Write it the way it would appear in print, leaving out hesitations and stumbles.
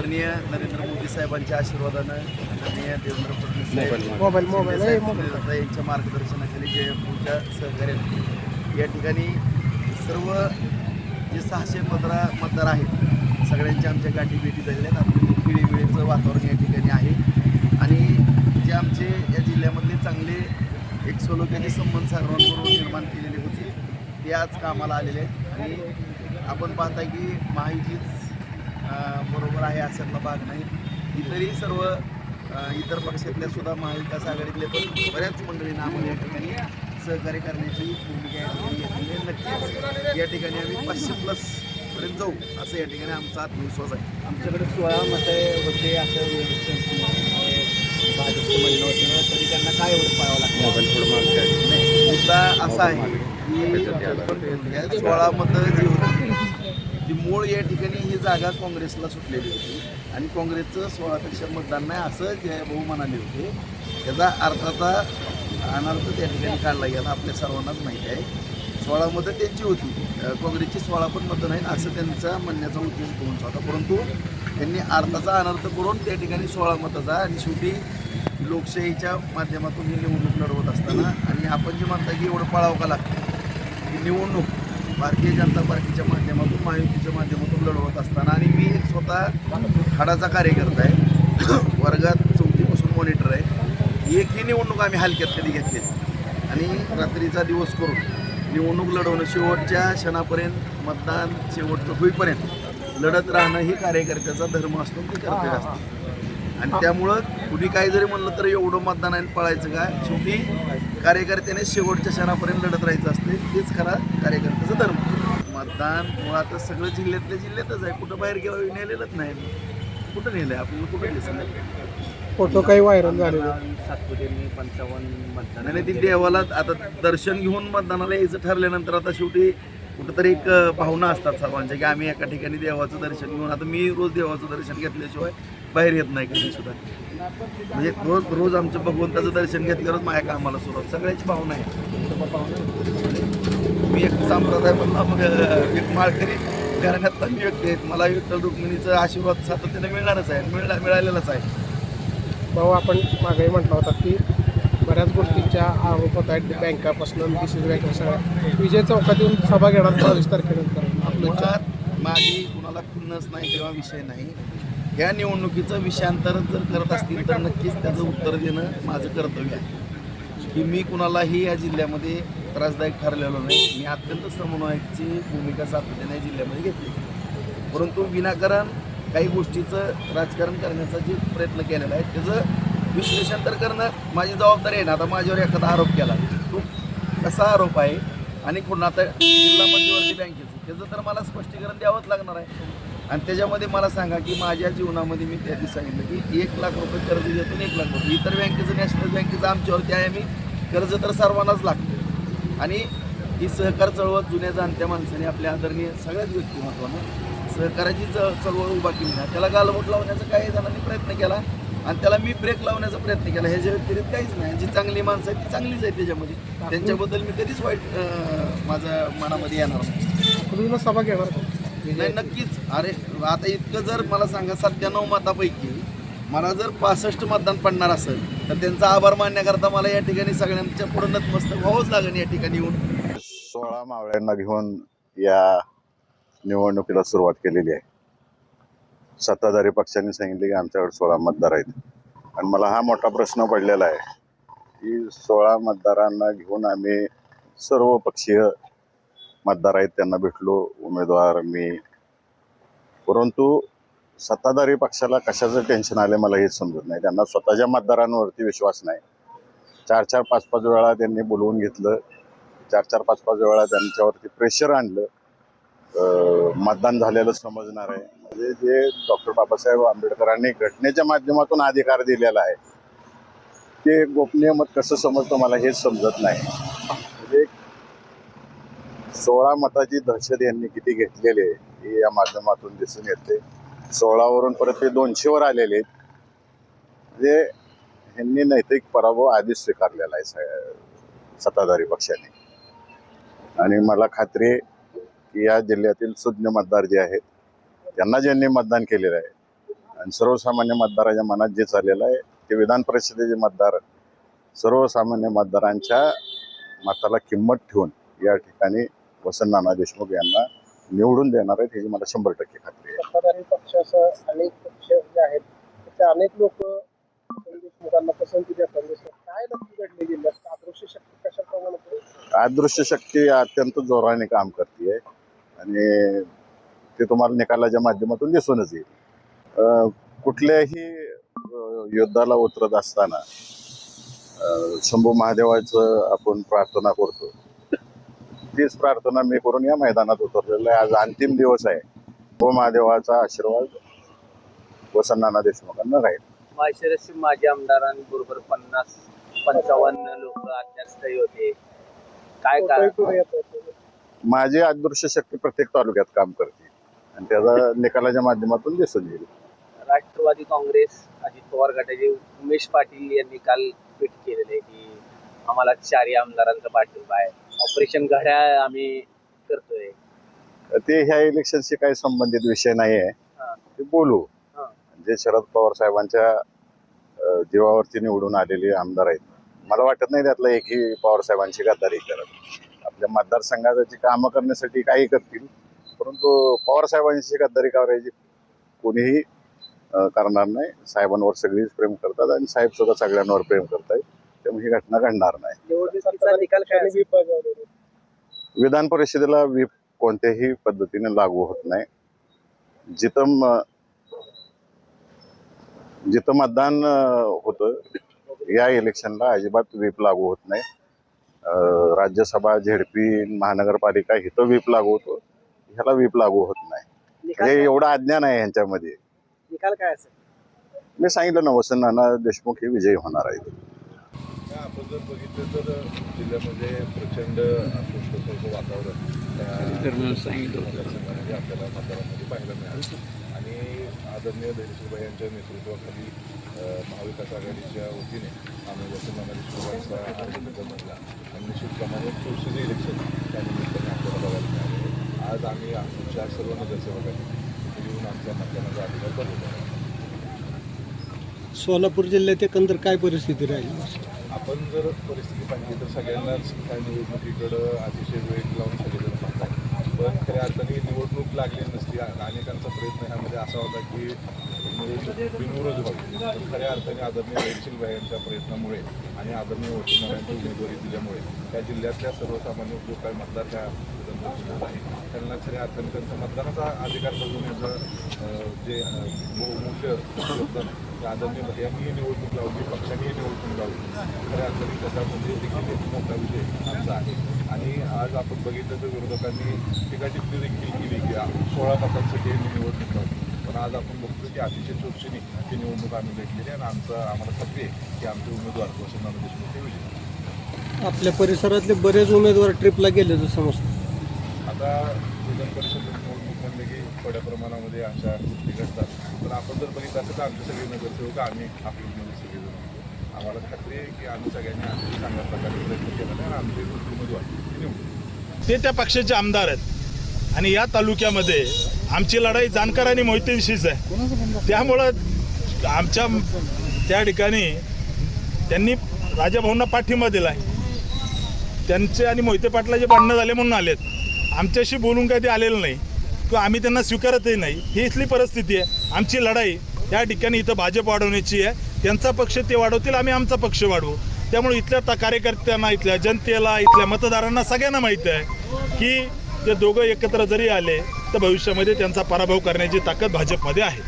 आदरणीय नरेंद्र मोदी साहेबांच्या आशीर्वादानं आदरणीय देवेंद्र फडणवीस यांच्या मार्गदर्शनाखाली जयपूरच्या सहकार्याने या ठिकाणी सर्व जे 600 मतदार आहेत सगळ्यांच्या आमच्या गाठी भेटी झालेल्या आहेत. आपलं पिढीवेळेचं वातावरण या ठिकाणी आहे आणि जे आमचे या जिल्ह्यामधले चांगले एक सलोख्याचे संबंध सर्वांबरोबर निर्माण केलेले होते ते आज कामाला आलेले आहेत. आणि आपण पाहताय की महायुतीच बरोबर आहे अशातला भाग नाही. इतरही सर्व इतर पक्षातल्या सुद्धा महाविकास आघाडीतले पण बऱ्याच मंडळींना आम्हाला या ठिकाणी सहकार्य करण्याची भूमिका या ठिकाणी घेतली. नक्कीच या ठिकाणी आम्ही 500+ पर्यंत जाऊ असं या ठिकाणी आमचा आत्मविश्वास आहे. आमच्याकडे 16 मतं होते असं भाजपचं म्हणणं होतं, तरी त्यांना काय एवढं पाहावं लागतं? नाही, मुद्दा असा आहे की 16 मतं जी होती ती मूळ या ठिकाणी ही जागा काँग्रेसला सुटलेली होती आणि काँग्रेसचं 16पेक्षा मतदान नाही असं जयभाऊ म्हणाले होते. त्याचा अर्थाचा अनर्थ त्या ठिकाणी काढला गेला आपल्या सर्वांनाच माहिती आहे. 16 मतं त्यांची होती, काँग्रेसची 16 पण मतं नाहीत असं त्यांचा म्हणण्याचा उद्देश दोन होता. परंतु त्यांनी अर्थाचा अनर्थ करून त्या ठिकाणी 16 मताचा आणि शेवटी लोकशाहीच्या माध्यमातून ही निवडणूक लढवत असताना आणि आपण जे म्हणता की एवढं पळावं का लागतं ही निवडणूक भारतीय जनता पार्टीच्या माध्यमातून महायुतीच्या माध्यमातून लढवत असताना आणि मी एक स्वतः हाडाचा कार्यकर्ता आहे, वर्गात 4थीपासून मॉनिटर आहे. एकही निवडणूक आम्ही हलक्यात कधी घेतली आणि रात्रीचा दिवस करून निवडणूक लढवणं शेवटच्या क्षणापर्यंत मतदान शेवटचं होईपर्यंत लढत राहणं ही कार्यकर्त्याचा धर्म असतो, ते कर्तव्य असतं. आणि त्यामुळं कुणी काही जरी म्हणलं तर एवढं मतदान आहे पळायचं काय, शेवटी कार्यकर्त्याने शेवटच्या क्षणापर्यंत लढत राहायचं असते, तेच खरा कार्यकर्त्याचा धर्म. मतदान मुळात सगळं जिल्ह्यातल्या जिल्ह्यातच आहे, कुठं बाहेर गेलं नेलेलंच नाही. कुठं नेलं आहे आपल्याला, कुठं दिसलं नाही. फोटो काही व्हायरल झाले सातपुतेंनी 55 मतदान. आणि ती देवाला आता दर्शन घेऊन मतदानाला यायचं ठरल्यानंतर आता शेवटी कुठंतरी एक भावना असतात सर्वांच्या की आम्ही एका ठिकाणी देवाचं दर्शन घेऊन, आता मी रोज देवाचं दर्शन घेतल्याशिवाय बाहेर येत नाही कधी सुद्धा. म्हणजे रोज आमचं भगवंताचं दर्शन घेतल्यावरच माझ्या कामाला सुरुवात. सगळ्याची भावना आहे. मी एक संप्रदाय म्हणला मग एक माळकरी घराण्यातला मी व्यक्ती आहेत. मला विठ्ठल रुक्मिणीचा आशीर्वाद सातत्याने मिळणारच आहे, मिळालेलाच आहे. भाऊ, आपण मागेही म्हटलं होतं की बऱ्याच गोष्टींच्या आरोप होत आहेत, बँकापासून DCC बँक सगळ्या. विजय चौकात येऊन सभा घेणार 22 तारखेनंतर. आपलं माझी कुणाला खुन्नस नाही किंवा विषय नाही. ह्या निवडणुकीचं विषयांतर जर करत असतील तर नक्कीच त्याचं उत्तर देणं माझं कर्तव्य आहे की मी कुणालाही या जिल्ह्यामध्ये त्रासदायक ठरलेलो नाही. मी अत्यंत समन्वयाची भूमिका सातत्याने जिल्ह्यामध्ये घेतली, परंतु विनाकारण काही गोष्टीचं राजकारण करण्याचा जे प्रयत्न केलेला आहे त्याचं विश्लेषण तर करणं माझी जबाबदारी आहे ना. आता माझ्यावर एखादा आरोप केला, तो कसा आरोप आहे आणि पुन्हा आता जिल्हा मध्यवर्ती बँकेचं त्याचं तर मला स्पष्टीकरण द्यावंच लागणार आहे. आणि त्याच्यामध्ये मला सांगा की माझ्या जीवनामध्ये मी त्या दिवशी सांगितलं की 1 लाख रुपये कर्ज घेतो, 1 लाख रुपये इतर बँकेचं नॅशनल बँकेचं आमच्यावरती आहे. मी कर्ज तर सर्वांनाच लागतं आणि ही सहकार चळवळ जुन्या जाणत्या माणसाने आपल्या आदरणीय सगळ्याच व्यक्तिमत्वानं सहकाराची चळवळ उभा केली ना, त्याला गालबोट लावण्याचा काही जणांनी प्रयत्न केला आणि त्याला मी ब्रेक लावण्याचा प्रयत्न केला. ह्याच्या व्यतिरिक्त काहीच नाही. जी चांगली माणसं आहेत ती चांगलीच आहेत त्याच्यामध्ये, त्यांच्याबद्दल मी कधीच वाईट माझ्या मनामध्ये येणार नाही. तुम्ही सभा घेणार नाही, नक्कीच. अरे आता इतकं जर मला सांगा 97 मतापैकी मला जर 65 मतदान पडणार असेल तर त्यांचा आभार मानण्याकरता मला या ठिकाणी सगळ्यांच्या पुढे नतमस्तक व्हावंच लागेल. या ठिकाणी येऊन 16 मावळ्यांना घेऊन या निवडणुकीला सुरुवात केलेली आहे. सत्ताधारी पक्षांनी सांगितले की आमच्याकडे 16 मतदार आहेत आणि मला हा मोठा प्रश्न पडलेला आहे की 16 मतदारांना घेऊन आम्ही सर्व पक्षीय मतदार आहेत त्यांना भेटलो, उमेदवार मी, परंतु सत्ताधारी पक्षाला कशाचं टेन्शन आलं मला हेच समजत नाही. त्यांना स्वतःच्या मतदारांवरती विश्वास नाही. 4-4, 5-5 वेळा त्यांनी बोलवून घेतलं, 4-4, 5-5 वेळा त्यांच्यावरती प्रेशर आणलं. मतदान झालेलं समजणार आहे. म्हणजे जे डॉक्टर बाबासाहेब आंबेडकरांनी घटनेच्या माध्यमातून अधिकार दिलेला आहे ते गोपनीय मत कसं समजतं मला हेच समजत नाही. म्हणजे 16 मताची दहशत यांनी किती घेतलेली आहे हे या माध्यमातून दिसून येते. 16वरून परत ते 200वर आलेले आहेत. म्हणजे ह्यांनी नैतिक पराभव आधीच स्वीकारलेला आहे सत्ताधारी पक्षाने. आणि मला खात्री आहे की या जिल्ह्यातील सुज्ञ मतदार जे आहेत त्यांना ज्यांनी मतदान केलेलं आहे आणि सर्वसामान्य मतदाराच्या मनात जे चाललेलं आहे ते विधान परिषदेचे मतदार सर्वसामान्य मतदारांच्या मताला किंमत ठेवून या ठिकाणी वसंत नाना देशमुख यांना निवडून देणार आहेत ह्याची मला 100% खात्री आहे. सत्ताधारी पक्षासह अनेक पक्ष जे आहेत त्याचे अनेक लोक देशमुखांना पसंती देतात. काय नक्की घडले जिल्ह्यात अदृश्य शक्ती कशा प्रमाणात? अदृश्य शक्ती अत्यंत जोराने काम करते आणि ते तुम्हाला निकालाच्या माध्यमातून दिसूनच येईल. कुठल्याही युद्धाला उतरत असताना शंभू महादेवाचं आपण प्रार्थना करतो, तीच प्रार्थना मी करून या मैदानात उतरलेलं आहे. आज अंतिम दिवस आहे. तो महादेवाचा आशीर्वाद वसंत नाना देशमुखांना राहील. माळशिरसचे माजी आमदारांबरोबर 50-55 लोक अज्ञातस्थळी होते. काय कारण? माझी अदृश्य शक्ती प्रत्येक तालुक्यात काम करते आणि त्याचा निकालाच्या माध्यमातून दिसून येईल. राष्ट्रवादी काँग्रेस अजित पवार गटाचे उमेश पाटील यांनी काल ट्विट केलेले की आम्हाला 4 आमदारांचा पाठिंबा आहे, ऑपरेशन घड्याळ आम्ही करतोय. ते ह्या इलेक्शनशी काही संबंधित विषय नाही आहे. ते बोलू. जे शरद पवार साहेबांच्या जीवावरती निवडून आलेले आमदार आहेत, मला वाटत नाही त्यातला एकही पवार साहेबांची गद्दारी करत. आपल्या मतदारसंघाची कामं करण्यासाठी काही करतील, परंतु पवार साहेबांची गद्दारी करायची कोणीही करणार नाही. साहेबांवर सगळीच प्रेम करतात आणि साहेब सुद्धा सगळ्यांवर प्रेम करतात, त्यामुळे ही घटना घडणार नाही. निवडणुकीचा निकाल काय असेल? विधान परिषदेला व्हीप कोणत्याही पद्धतीने लागू होत नाही. जिथं मतदान होतं या इलेक्शनला अजिबात व्हीप लागू होत नाही. राज्यसभा, झेडपी, महानगरपालिका इथं व्हीप लागू होतो, ह्याला व्हीप लागू होत नाही. म्हणजे एवढं अज्ञान आहे यांच्यामध्ये. निकाल काय असेल? मी सांगितलं ना, वसंत नाना देशमुख हे विजयी होणार आहेत. आपण जर बघितलं तर जिल्ह्यामध्ये प्रचंड अस्वस्थतेचं वातावरण मतदारसंघामध्ये आपल्याला मतदारांमध्ये पाहायला मिळालं आणि आदरणीय धैर्यशीलभाई यांच्या नेतृत्वाखाली महाविकास आघाडीच्या वतीने आम्ही वसंत नाना देशमुखांचा अर्ज म्हणला आणि निश्चितप्रमाणे चौरशीचं इलेक्शन त्या निमित्ताने आपल्याला बघायला मिळाले. आज आम्ही आमच्या सर्व नगरसेवकांनी येऊन आमच्या मतदानाचा अधिकार बघतो. सोलापूर जिल्ह्यात एकंदर काय परिस्थिती राहिली? आपण जर परिस्थिती पाहिली तर सगळ्यांनाच त्या निवडणुकीकडं अतिशय वेळ लावून सगळेजण पाहतात, पण खऱ्या अर्थाने निवडणूक लागली नसती. अनेकांचा प्रयत्न ह्यामध्ये असा होता की निवडणूक बिनविरोध व्हावी, पण खऱ्या अर्थाने आदरणीय धैर्यशीलभाई यांच्या प्रयत्नामुळे आणि आदरणीय वसंत नानांची उमेदवारी दिल्यामुळे त्या जिल्ह्यातल्या सर्वसामान्य जो काही मतदार त्या जिल्ह्यात आहे त्यांना खऱ्या अर्थाने त्यांचा मतदानाचा अधिकार बघवण्याचं जे बहुमूल्य योगदान आदरणीय भैयांनी निवडणूक लावली, पक्षांनी निवडणूक लावली. खऱ्या अर्थाने त्याच्यामध्ये देखील एक मोठा विजय आमचा आहे. आणि आज आपण बघितलं तर विरोधकांनी टीकाटिप्पणी देखील केली की 16 मतांसाठी निवडणूक लावली, पण आज आपण बघतो की अतिशय चोरशीने ही निवडणूक आम्ही लढलेली आहे आणि आम्हाला खात्री आहे की आमचे उमेदवार वसंत नाना देशमुख हे विजय. आपल्या परिसरातले बरेच उमेदवार ट्रिपला गेले तर समजतं. आता विधान परिषद निवडणूक म्हणले की थोड्या प्रमाणामध्ये अशा गोष्टी घडतात, पण आपण जर बघितलं असेल तर आमचे सगळे नगरसेवक आम्ही आपल्यामध्ये सगळेजण होतो. आम्हाला खात्री आहे की आम्ही सगळ्यांनी आमच्या चांगल्या प्रकारे प्रयत्न केला आणि आमचे उमेदवार निवडून ते त्या पक्षाचे आमदार आहेत आणि या तालुक्यामध्ये आमची लढाई जानकर आणि मोहितेंशीच आहे. त्यामुळं आमच्या त्या ठिकाणी त्यांनी राजाभाऊंना पाठिंबा दिला आहे. त्यांचे आणि मोहिते पाटलाचे भांडणं झाले म्हणून आलेत, आमच्याशी बोलून काही ते आलेलं नाही किंवा आम्ही त्यांना स्वीकारतही नाही. ही इथली परिस्थिती आहे. आमची लढाई या ठिकाणी इथं भाजप वाढवण्याची आहे. त्यांचा पक्ष ते वाढवतील, आम्ही आमचा पक्ष वाढवू. त्यामुळे इथल्या कार्यकर्त्यांना, इथल्या जनतेला, इथल्या मतदारांना सगळ्यांना माहिती आहे की ते दोघं एकत्र जरी आले तर भविष्यामध्ये त्यांचा पराभव करण्याची ताकद भाजपमध्ये आहे.